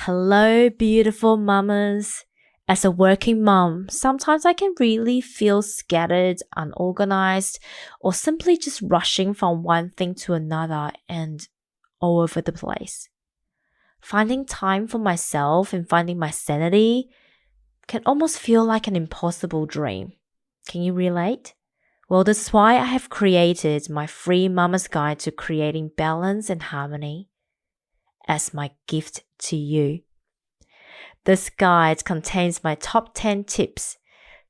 Hello, beautiful mamas. As a working mom, sometimes I can really feel scattered, unorganized, or simply just rushing from one thing to another and all over the place. Finding time for myself and finding my sanity can almost feel like an impossible dream. Can you relate? Well, this is why I have created my free Mama's Guide to Creating Balance and Harmony as my gift to you. This guide contains my top 10 tips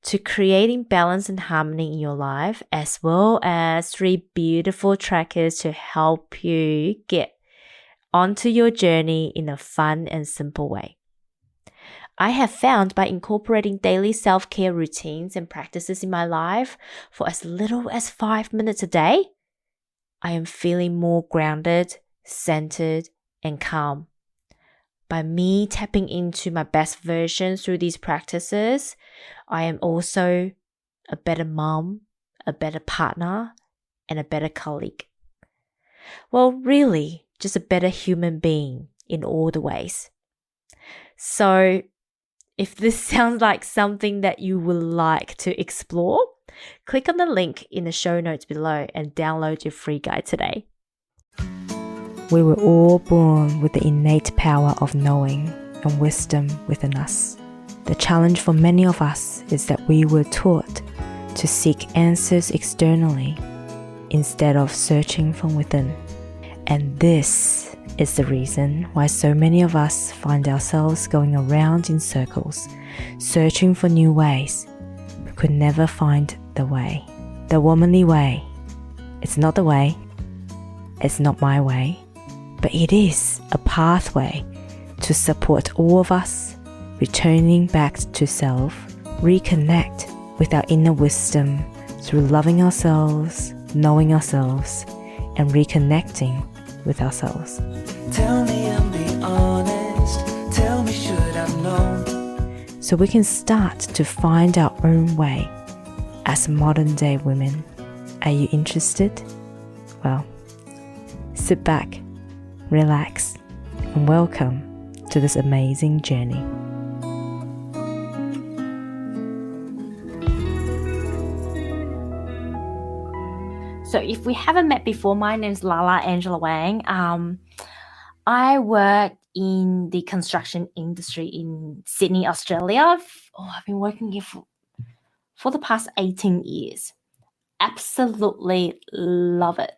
to creating balance and harmony in your life, as well as 3 beautiful trackers to help you get onto your journey in a fun and simple way. I have found by incorporating daily self-care routines and practices in my life for as little as 5 minutes a day, I am feeling more grounded, centered, and calm. By me tapping into my best version through these practices, I am also a better mom, a better partner, and a better colleague. Well, really, just a better human being in all the ways. So, if this sounds like something that you would like to explore, click on the link in the show notes below and download your free guide today. We were all born with the innate power of knowing and wisdom within us. The challenge for many of us is that we were taught to seek answers externally instead of searching from within. And this is the reason why so many of us find ourselves going around in circles, searching for new ways, but could never find the way. The womanly way. It's not the way. It's not my way. But it is a pathway to support all of us returning back to self, reconnect with our inner wisdom through loving ourselves, knowing ourselves, and reconnecting with ourselves. Tell me and be honest. Tell me should I've known. So we can start to find our own way as modern day women. Are you interested? Well, sit back, relax, and welcome to this amazing journey. So if we haven't met before, my name's Lala Angela Wang. I work in the construction industry in Sydney, Australia. I've been working here for the past 18 years. Absolutely love it.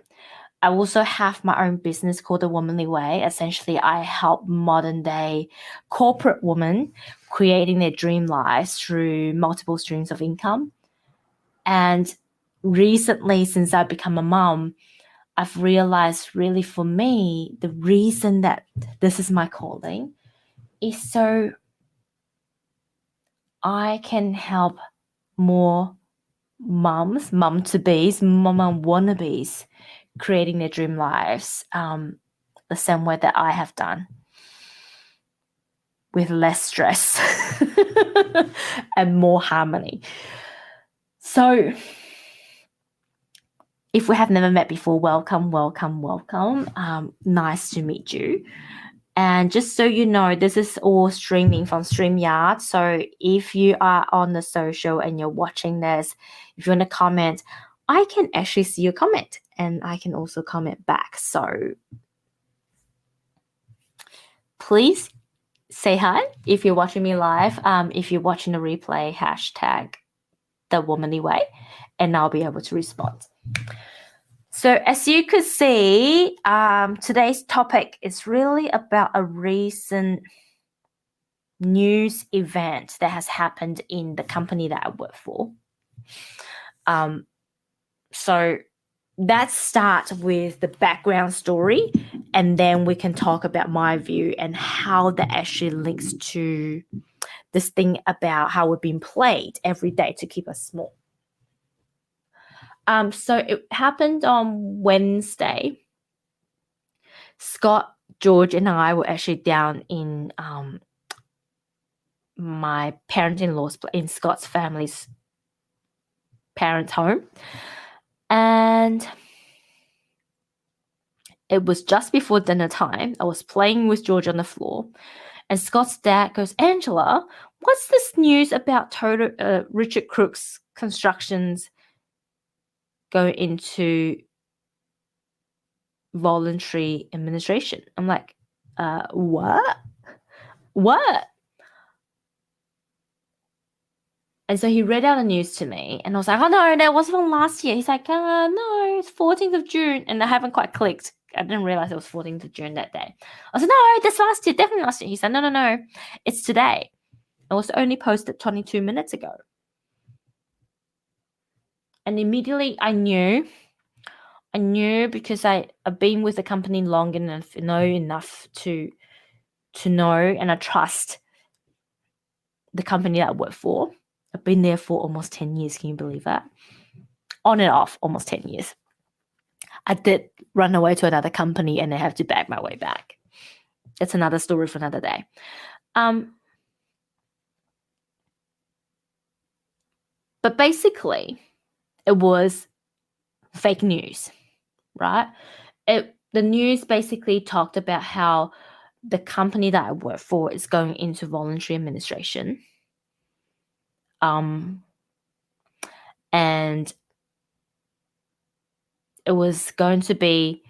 I also have my own business called The Womanly Way. Essentially, I help modern day corporate women creating their dream lives through multiple streams of income. And recently, since I've become a mom, I've realized really for me, the reason that this is my calling is so I can help more mums, mum-to-bees, mum wannabes, creating their dream lives the same way that I have done, with less stress and more harmony. So if we have never met before, welcome. Nice to meet you. And just so you know, this is all streaming from StreamYard. So if you are on the social and you're watching this, if you want to comment, I can actually see your comment and I can also comment back. So please say hi if you're watching me live. If you're watching the replay, hashtag The Womanly Way, and I'll be able to respond. So as you could see, today's topic is really about a recent news event that has happened in the company that I work for. So let's start with the background story, and then we can talk about my view and how that actually links to this thing about how we're being played every day to keep us small. So it happened on Wednesday. Scott, George, and I were actually down in my parent-in-law's in Scott's family's parents' home, and it was just before dinner time. I was playing with George on the floor, And Scott's dad goes, Angela, what's this news about Richard Crook's constructions going into voluntary administration? I'm like, what? What? And so he read out the news to me, and I was like, oh no, that was from last year. He's like, no, it's 14th of June. And I haven't quite clicked. I didn't realize it was 14th of June that day. I said, no, that's last year, definitely last year. He said, no, it's today. It was only posted 22 minutes ago. And immediately I knew because I've been with the company long enough, know enough to know, and I trust the company that I work for. I've been there for almost 10 years. Can you believe that? On and off, almost 10 years. I did run away to another company and I have to bag my way back. That's another story for another day. But basically, it was fake news, right? The news basically talked about how the company that I work for is going into voluntary administration. And it was going to be,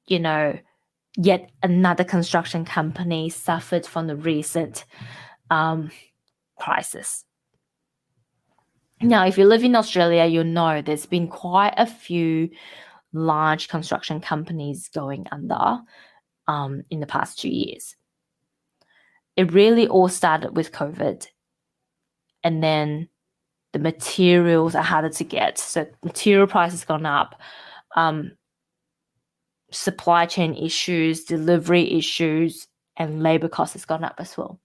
yet another construction company suffered from the recent crisis. Now, if you live in Australia, you'll know there's been quite a few large construction companies going under in the past 2 years. It really all started with COVID, and then the materials are harder to get. So material prices gone up, supply chain issues, delivery issues, and labor costs has gone up as well.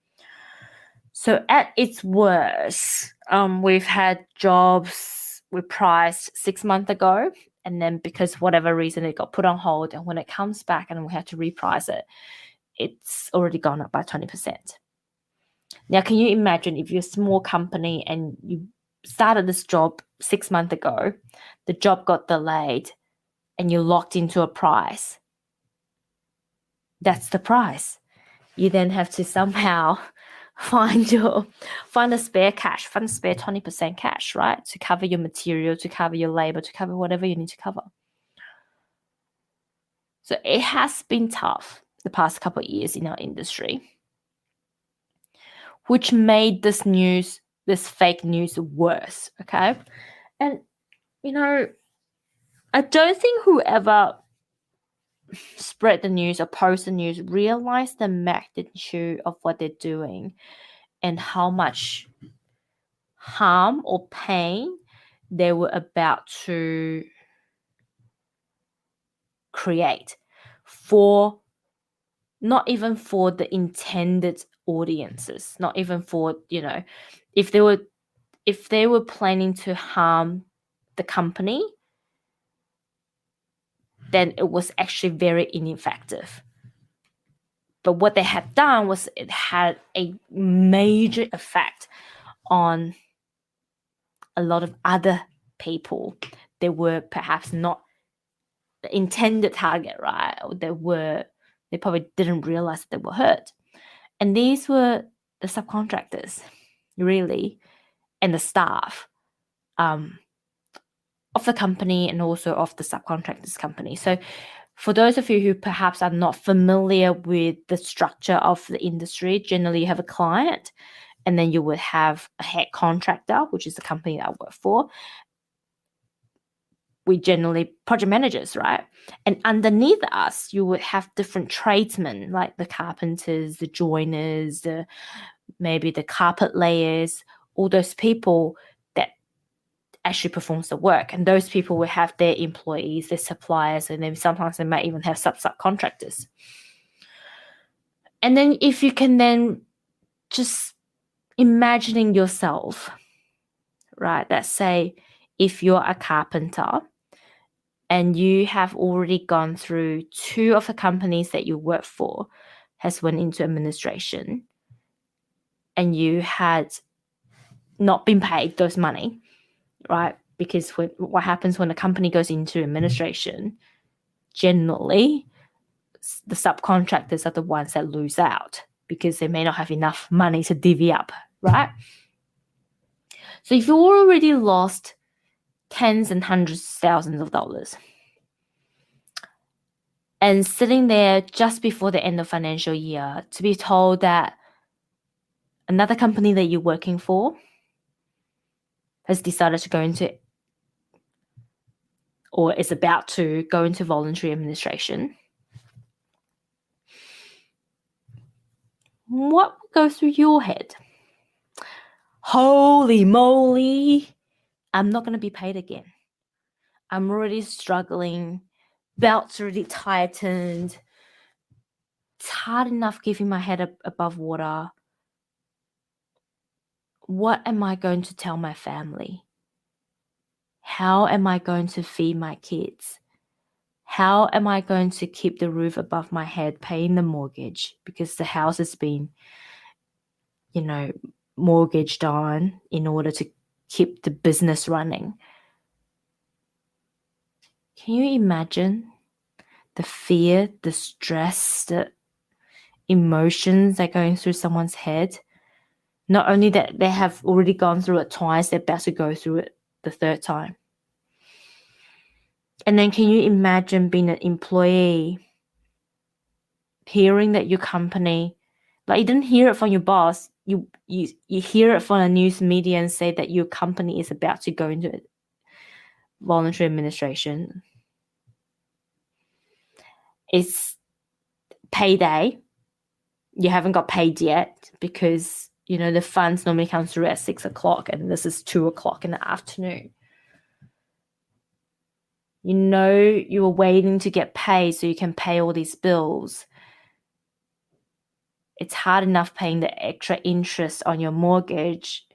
So at its worst, we've had jobs we priced 6 months ago, and then because whatever reason it got put on hold, and when it comes back and we have to reprice it, it's already gone up by 20%. Now, can you imagine if you're a small company and you started this job 6 months ago, the job got delayed, and you're locked into a price? That's the price. You then have to somehow find a spare cash, find a spare 20% cash, right? To cover your material, to cover your labor, to cover whatever you need to cover. So it has been tough the past couple of years in our industry, which made this fake news worse, okay? And, I don't think whoever spread the news or post the news realized the magnitude of what they're doing and how much harm or pain they were about to create for, not even for the intended audiences, not even for, if they were planning to harm the company, then it was actually very ineffective. But what they had done was it had a major effect on a lot of other people. They were perhaps not the intended target, right? Or they probably didn't realize that they were hurt. And these were the subcontractors, really, and the staff of the company and also of the subcontractors company. So for those of you who perhaps are not familiar with the structure of the industry, generally you have a client, and then you would have a head contractor, which is the company that I work for. We generally project managers, right? And underneath us, you would have different tradesmen, like the carpenters, the joiners, maybe the carpet layers, all those people that actually performs the work. And those people will have their employees, their suppliers, and then sometimes they might even have subcontractors. And then if you can then just imagining yourself, right? Let's say if you're a carpenter and you have already gone through 2 of the companies that you work for has went into administration, and you had not been paid those money, right? Because what happens when a company goes into administration, generally the subcontractors are the ones that lose out, because they may not have enough money to divvy up, right? So if you already lost tens and hundreds of thousands of dollars, and sitting there just before the end of financial year to be told that another company that you're working for has decided to go into, or is about to go into voluntary administration, what would go through your head? Holy moly, I'm not going to be paid again. I'm already struggling. Belt's already tightened. It's hard enough keeping my head above water. What am I going to tell my family? How am I going to feed my kids? How am I going to keep the roof above my head, paying the mortgage? Because the house has been, mortgaged on in order to keep the business running. Can you imagine the fear, the stress, the emotions that are going through someone's head? Not only that they have already gone through it twice, they're about to go through it the third time. And then can you imagine being an employee, hearing that your company, like you didn't hear it from your boss, you hear it from a news media and say that your company is about to go into voluntary administration. It's payday. You haven't got paid yet because, the funds normally come through at 6 o'clock and this is 2 o'clock in the afternoon. You were waiting to get paid so you can pay all these bills. It's hard enough paying the extra interest on your mortgage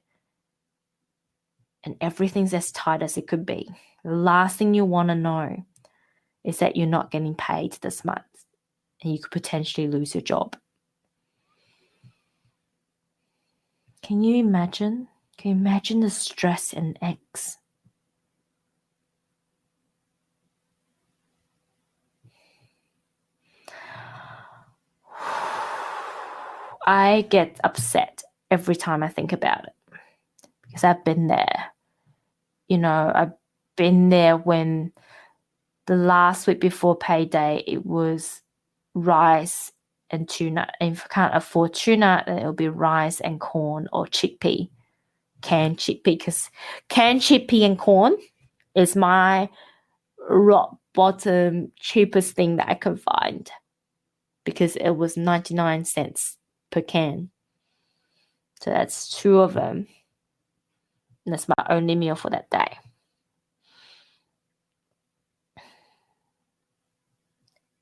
and everything's as tight as it could be. The last thing you want to know is that you're not getting paid this month and you could potentially lose your job. Can you imagine? Can you imagine the stress and angst? I get upset every time I think about it because I've been there. I've been there when the last week before payday, it was rice and tuna. And if I can't afford tuna, then it'll be rice and corn or chickpea, canned chickpea, because canned chickpea and corn is my rock bottom cheapest thing that I could find because it was 99 cents per can. So that's 2 of them. And that's my only meal for that day.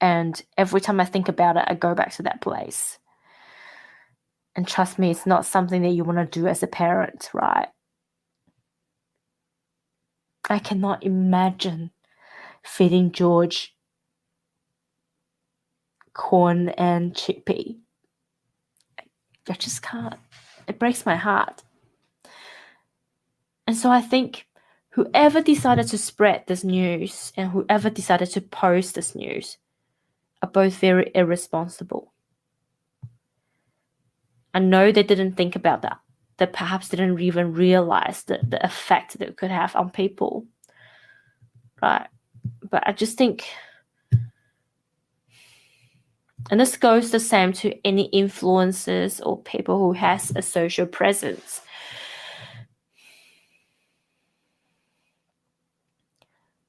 And every time I think about it, I go back to that place. And trust me, it's not something that you want to do as a parent, right? I cannot imagine feeding George corn and chickpea. I just can't. It breaks my heart. And so I think whoever decided to spread this news and whoever decided to post this news are both very irresponsible. I know they didn't think about that. They perhaps didn't even realize the effect that it could have on people. Right? But I just think, and this goes the same to any influencers or people who has a social presence.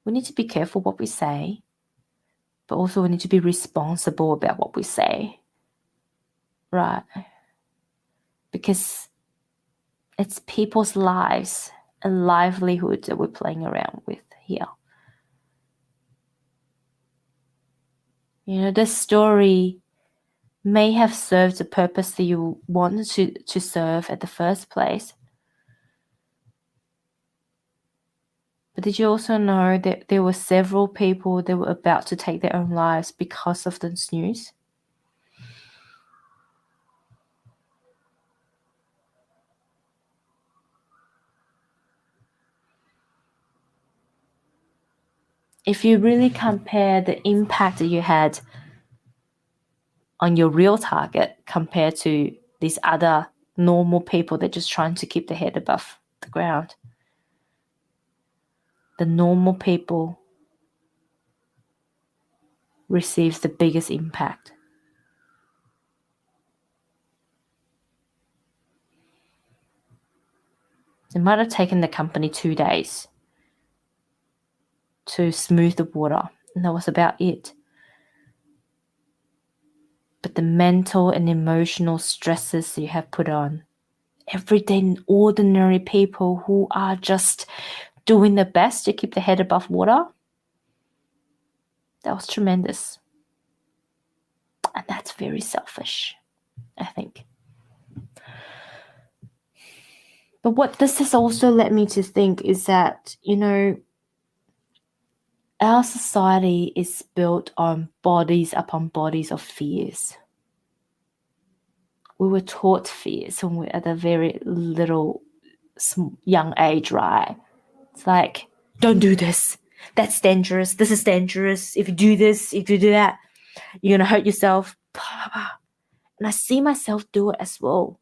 We need to be careful what we say, but also we need to be responsible about what we say, right? Because it's people's lives and livelihoods that we're playing around with here. This story may have served the purpose that you wanted to serve at the first place. But did you also know that there were several people that were about to take their own lives because of this news? If you really compare the impact that you had on your real target compared to these other normal people that just trying to keep their head above the ground. The normal people receives the biggest impact. It might have taken the company 2 days to smooth the water, and that was about it. But the mental and emotional stresses you have put on, everyday ordinary people who are just doing their best to keep their head above water, that was tremendous. And that's very selfish, I think. But what this has also led me to think is that, our society is built on bodies upon bodies of fears. We were taught fears when we were at a very little, young age, right? It's like, don't do this. That's dangerous. This is dangerous. If you do this, if you do that, you're going to hurt yourself. And I see myself do it as well.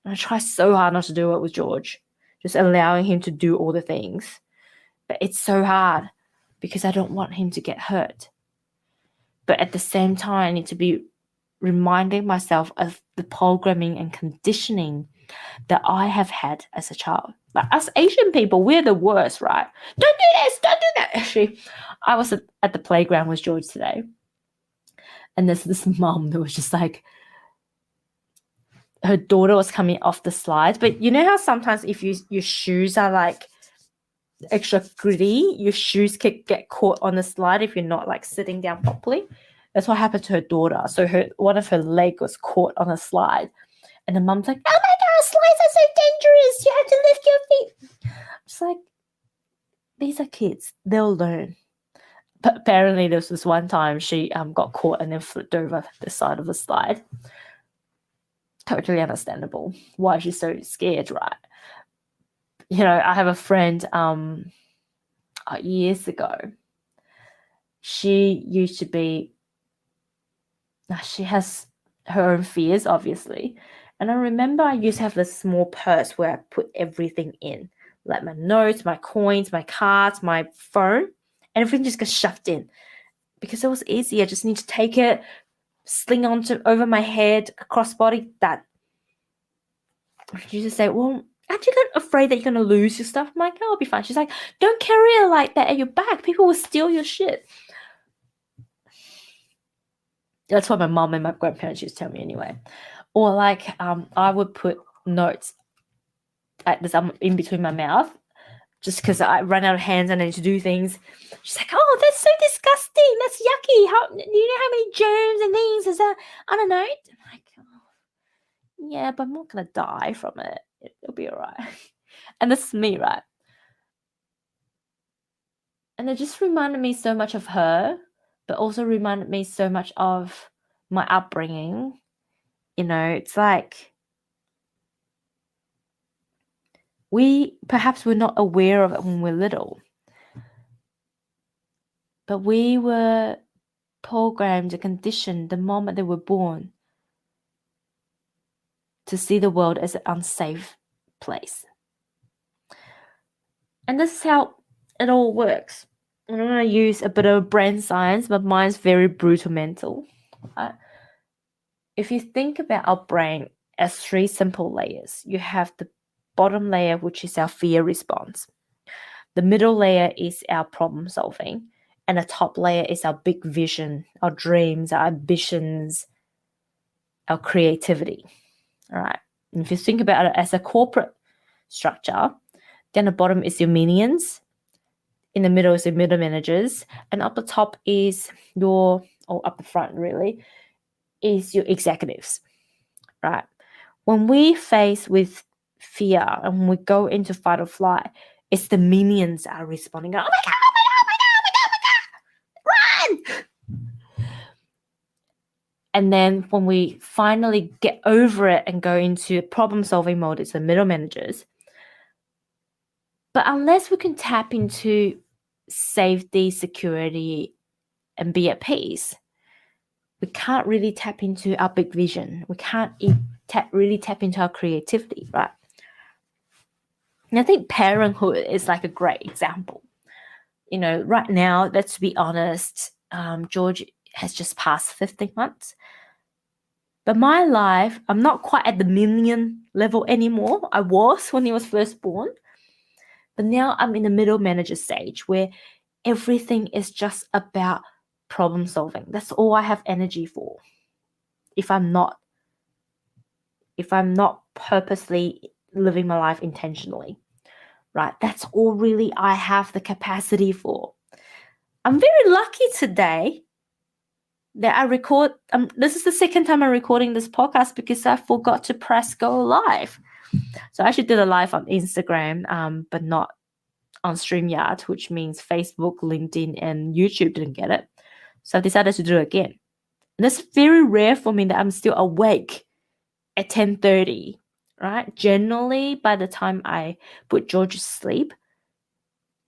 And I try so hard not to do it with George, just allowing him to do all the things. But it's so hard because I don't want him to get hurt. But at the same time, I need to be reminding myself of the programming and conditioning that I have had as a child. Like us Asian people, we're the worst, right? Don't do this, don't do that. Actually, I was at the playground with George today, and there's this mom that was just like, her daughter was coming off the slides. But you know how sometimes if your shoes are like extra gritty, your shoes can get caught on the slide if you're not like sitting down properly. That's what happened to her daughter. So one of her leg was caught on a slide. And the mum's like, oh my God, slides are so dangerous. You have to lift your feet. It's like, these are kids. They'll learn. But apparently there was this one time she got caught and then flipped over the side of the slide. Totally understandable why she's so scared, right? I have a friend years ago. She used to be, she has her own fears, obviously. And I remember I used to have this small purse where I put everything in, like my notes, my coins, my cards, my phone, and everything just gets shoved in because it was easy. I just need to take it, sling over my head, crossbody, that. She just say, well, aren't you afraid that you're going to lose your stuff? I'm like, oh, I'll be fine. She's like, don't carry it like that at your back. People will steal your shit. That's what my mom and my grandparents used to tell me anyway. Or like, I would put notes at this in between my mouth just because I run out of hands and I need to do things. She's like, oh, that's so disgusting. That's yucky. Do you know how many germs and things is that on a note? I'm like, oh, yeah, but I'm not going to die from it. It'll be all right. And this is me, right? And it just reminded me so much of her, but also reminded me so much of my upbringing. It's like perhaps we're not aware of it when we're little, but we were programmed and conditioned the moment they were born to see the world as an unsafe place. And this is how it all works. I'm going to use a bit of brain science, but mine's very brutal mental. If you think about our brain as 3 simple layers, you have the bottom layer, which is our fear response. The middle layer is our problem solving. And the top layer is our big vision, our dreams, our ambitions, our creativity. All right. And if you think about it as a corporate structure, then the bottom is your minions. In the middle is your middle managers. And up the top is or up the front really, is your executives, right? When we face with fear and when we go into fight or flight, it's the minions that are responding. Oh my God, oh my God, oh my God, oh my God, run! And then when we finally get over it and go into problem-solving mode, it's the middle managers. But unless we can tap into safety, security, and be at peace, we can't really tap into our big vision. We can't really tap into our creativity, right? And I think parenthood is like a great example. Right now, let's be honest, George has just passed 15 months. But my life, I'm not quite at the million level anymore. I was when he was first born. But now I'm in the middle manager stage where everything is just about problem solving. That's all I have energy for. If I'm not purposely living my life intentionally, right? That's all really I have the capacity for. I'm very lucky today that I record. This is the second time I'm recording this podcast because I forgot to press go live. So I actually did a live on Instagram, but not on StreamYard, which means Facebook, LinkedIn, and YouTube didn't get it. So I decided to do it again. And it's very rare for me that I'm still awake at 10:30, right? Generally, by the time I put George to sleep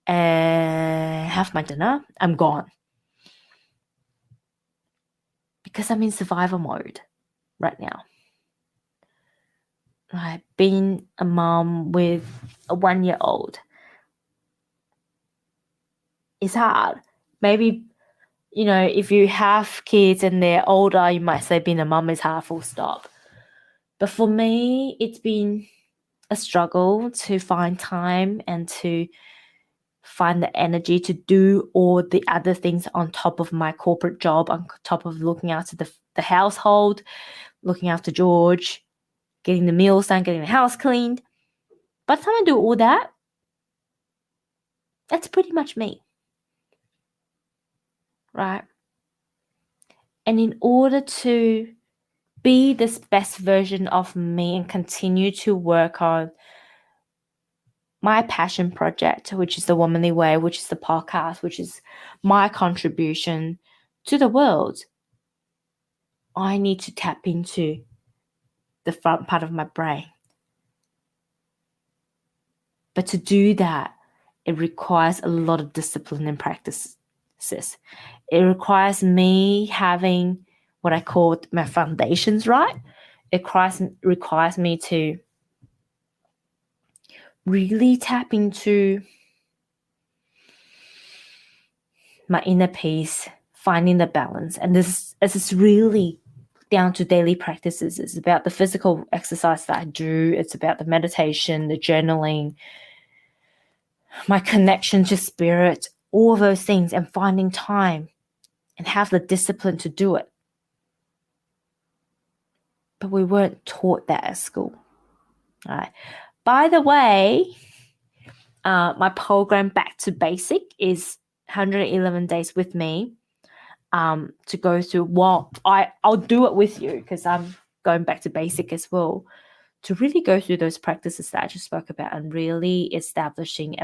and have my dinner, I'm gone. Because I'm in survival mode right now. Right? Being a mom with a 1-year-old is hard. Maybe, if you have kids and they're older, you might say being a mom is hard, full stop. But for me, it's been a struggle to find time and to find the energy to do all the other things on top of my corporate job, on top of looking after the household, looking after George, getting the meals done, getting the house cleaned. By the time I do all that, that's pretty much me, right? And in order to be this best version of me and continue to work on my passion project, which is the Womanly Way, which is the podcast, which is my contribution to the world, I need to tap into the front part of my brain. But to do that, it requires a lot of discipline and practices. It requires me having what I call my foundations right. It requires me to really tap into my inner peace, finding the balance. And this is really down to daily practices. It's about the physical exercise that I do. It's about the meditation, the journaling, my connection to spirit, all of those things, and finding time and have the discipline to do it. But we weren't taught that at school. All right. By the way, my program Back to Basic is 111 days with me to go through. Well, I'll do it with you because I'm going back to basic as well, to really go through those practices that I just spoke about and really establishing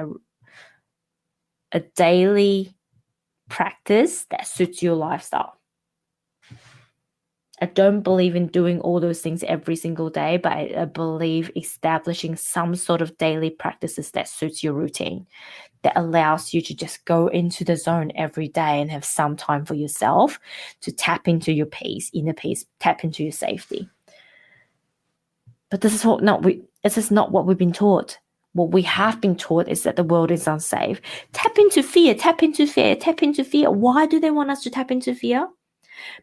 a daily practice that suits your lifestyle. I don't believe in doing all those things every single day, but I believe establishing some sort of daily practices that suits your routine, that allows you to just go into the zone every day and have some time for yourself to tap into your peace, inner peace, tap into your safety. But this is not what we've been taught. What we have been taught is that the world is unsafe. Tap into fear, tap into fear, tap into fear. Why do they want us to tap into fear?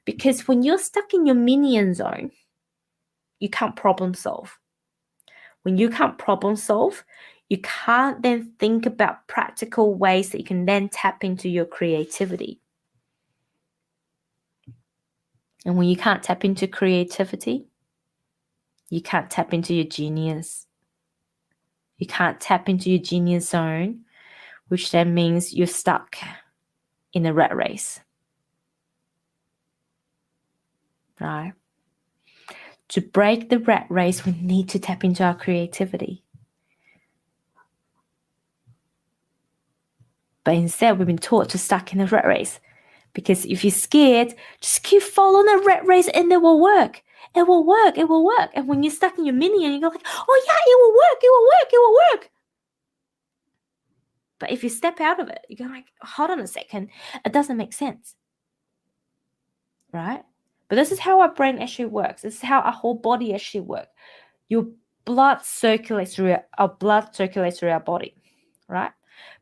Because when you're stuck in your minion zone, you can't problem solve. When you can't problem solve, you can't then think about practical ways that you can then tap into your creativity. And when you can't tap into creativity, you can't tap into your genius. You can't tap into your genius zone, which then means you're stuck in a rat race. Right? To break the rat race, we need to tap into our creativity. But instead, we've been taught to stuck in a rat race. Because if you're scared, just keep following the rat race and it will work. It will work. It will work. And when you're stuck in your minion, you go like, oh yeah, it will work. It will work. It will work. But if you step out of it, you go like, hold on a second. It doesn't make sense. Right? But this is how our brain actually works. This is how our whole body actually works. Your blood circulates through our body, right?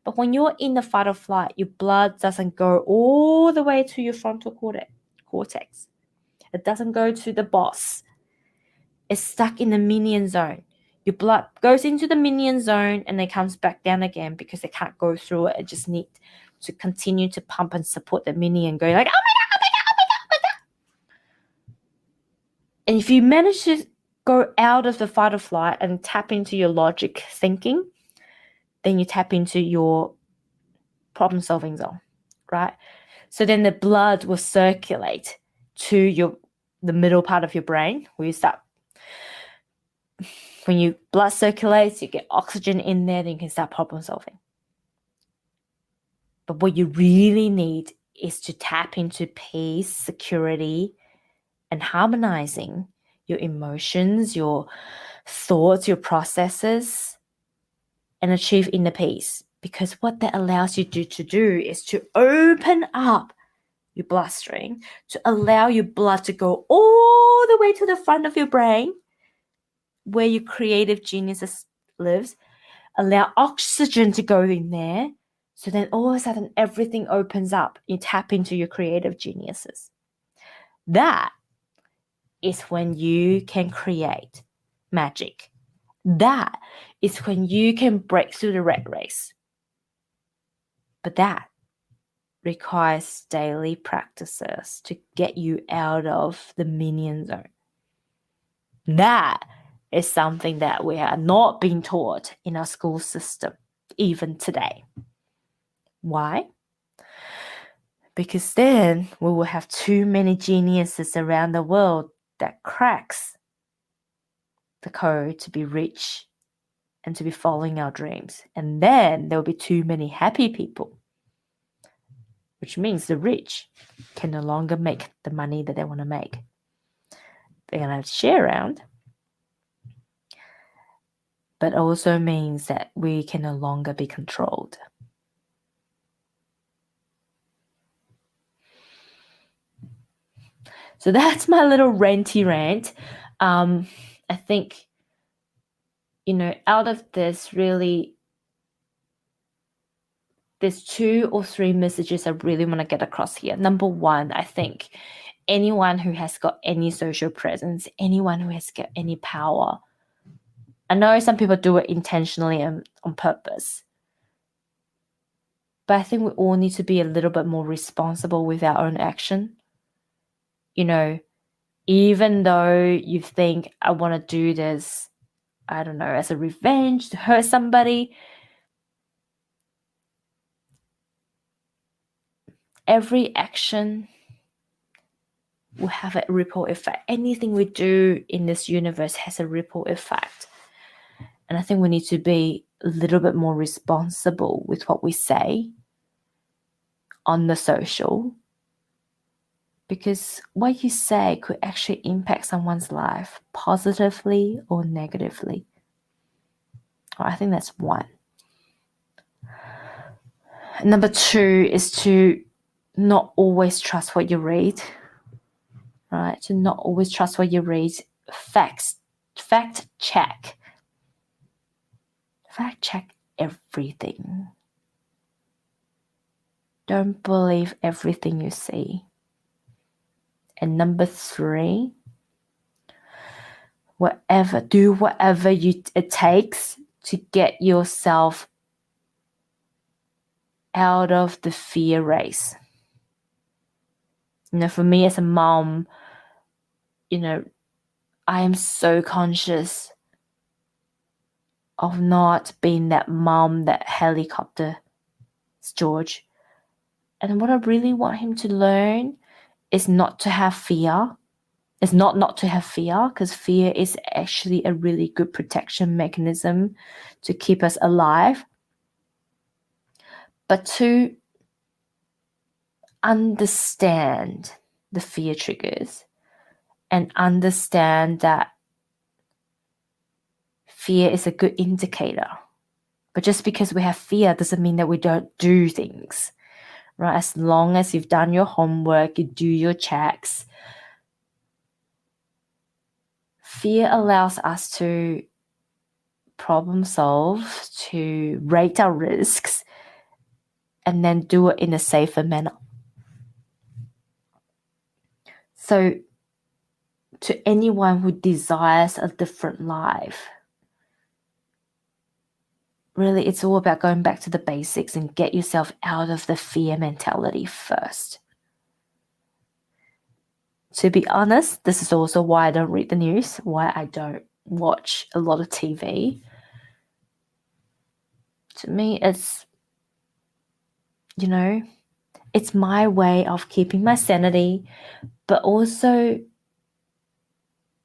But when you're in the fight or flight, your blood doesn't go all the way to your frontal cortex. It doesn't go to the boss. It's stuck in the median zone. Your blood goes into the median zone and it comes back down again because it can't go through it. It just needs to continue to pump and support the median, going like, oh my God, oh my God, oh my God, oh my God. And if you manage to go out of the fight or flight and tap into your logic thinking, then you tap into your problem solving zone, right? So then the blood will circulate to the middle part of your brain where you start. When your blood circulates, you get oxygen in there, then you can start problem solving. But what you really need is to tap into peace, security, and harmonizing your emotions, your thoughts, your processes, and achieve inner peace. Because what that allows you to do is to open up your bloodstream, to allow your blood to go all the way to the front of your brain, where your creative genius lives, allow oxygen to go in there. So then all of a sudden everything opens up. You tap into your creative geniuses. That is when you can create magic. That is when you can break through the rat race. But that requires daily practices to get you out of the minion zone. That is something that we are not being taught in our school system, even today. Why? Because then we will have too many geniuses around the world that cracks the code to be rich and to be following our dreams. And then there will be too many happy people, which means the rich can no longer make the money that they want to make. They're going to have to share around. But also means that we can no longer be controlled. So that's my little ranty rant. I think, out of this, really, there's 2 or 3 messages I really want to get across here. Number one, I think anyone who has got any social presence, anyone who has got any power, I know some people do it intentionally and on purpose, but I think we all need to be a little bit more responsible with our own action. Even though you think, I want to do this, I don't know, as a revenge to hurt somebody, every action will have a ripple effect. Anything we do in this universe has a ripple effect. And I think we need to be a little bit more responsible with what we say on the social, because what you say could actually impact someone's life positively or negatively. I think that's one. Number 2 is to not always trust what you read, right? To not always trust what you read. Fact check. Fact check everything. Don't believe everything you see. And number 3, do whatever it takes to get yourself out of the fear race. For me as a mom, I am so conscious of not being that mom, that helicopter George. And what I really want him to learn is not to have fear. It's not to have fear, because fear is actually a really good protection mechanism to keep us alive. But to understand the fear triggers and understand that fear is a good indicator. But just because we have fear doesn't mean that we don't do things, right? As long as you've done your homework, you do your checks, Fear allows us to problem solve, to rate our risks, and then do it in a safer manner. So to anyone who desires a different life, really it's all about going back to the basics and get yourself out of the fear mentality first. To be honest, this is also why I don't read the news, why I don't watch a lot of TV. To me, it's my way of keeping my sanity, but also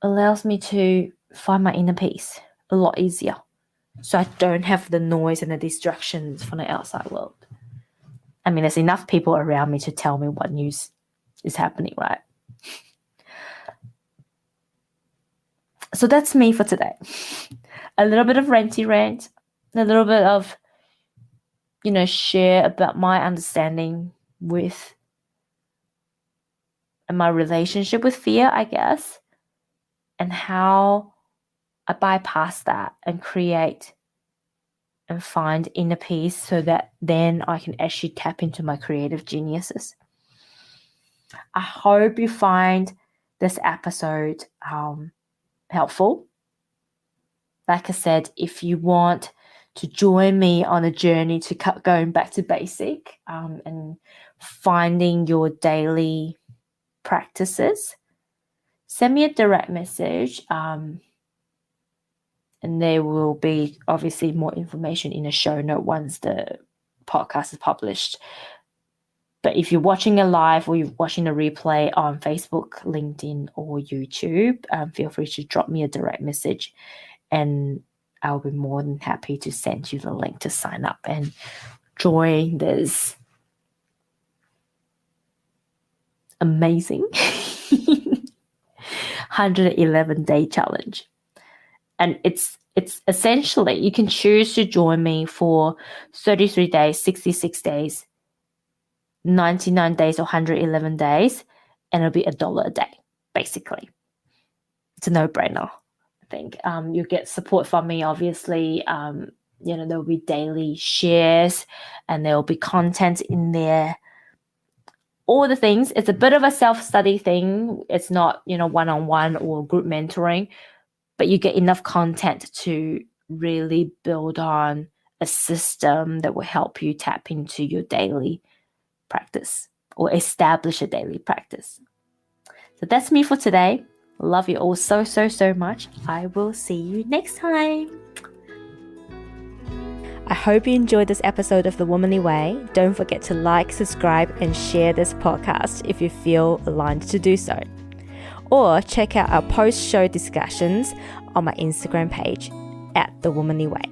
allows me to find my inner peace a lot easier. So I don't have the noise and the distractions from the outside world. I mean, there's enough people around me to tell me what news is happening, right? So that's me for today. A little bit of ranty rant, a little bit of, share about my understanding with and my relationship with fear, I guess, and how I bypass that and create and find inner peace so that then I can actually tap into my creative geniuses. I hope you find this episode helpful. Like I said, if you want to join me on a journey to going back to basic and finding your daily practices, send me a direct message and there will be obviously more information in a show note once the podcast is published. But if you're watching a live or you're watching a replay on Facebook, LinkedIn, or YouTube, feel free to drop me a direct message and I'll be more than happy to send you the link to sign up and join this amazing 111-day challenge. And it's essentially, you can choose to join me for 33 days, 66 days, 99 days, or 111 days, and it'll be $1 a day, basically. It's a no-brainer, I think. You'll get support from me, obviously. There'll be daily shares and there'll be content in there. All the things. It's a bit of a self-study thing. It's not, one-on-one or group mentoring, but you get enough content to really build on a system that will help you tap into your daily practice or establish a daily practice. So that's me for today. Love you all so, so, so much. I will see you next time. I hope you enjoyed this episode of The Womanly Way. Don't forget to like, subscribe, and share this podcast if you feel aligned to do so. Or check out our post-show discussions on my Instagram page @The Womanly Way.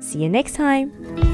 See you next time.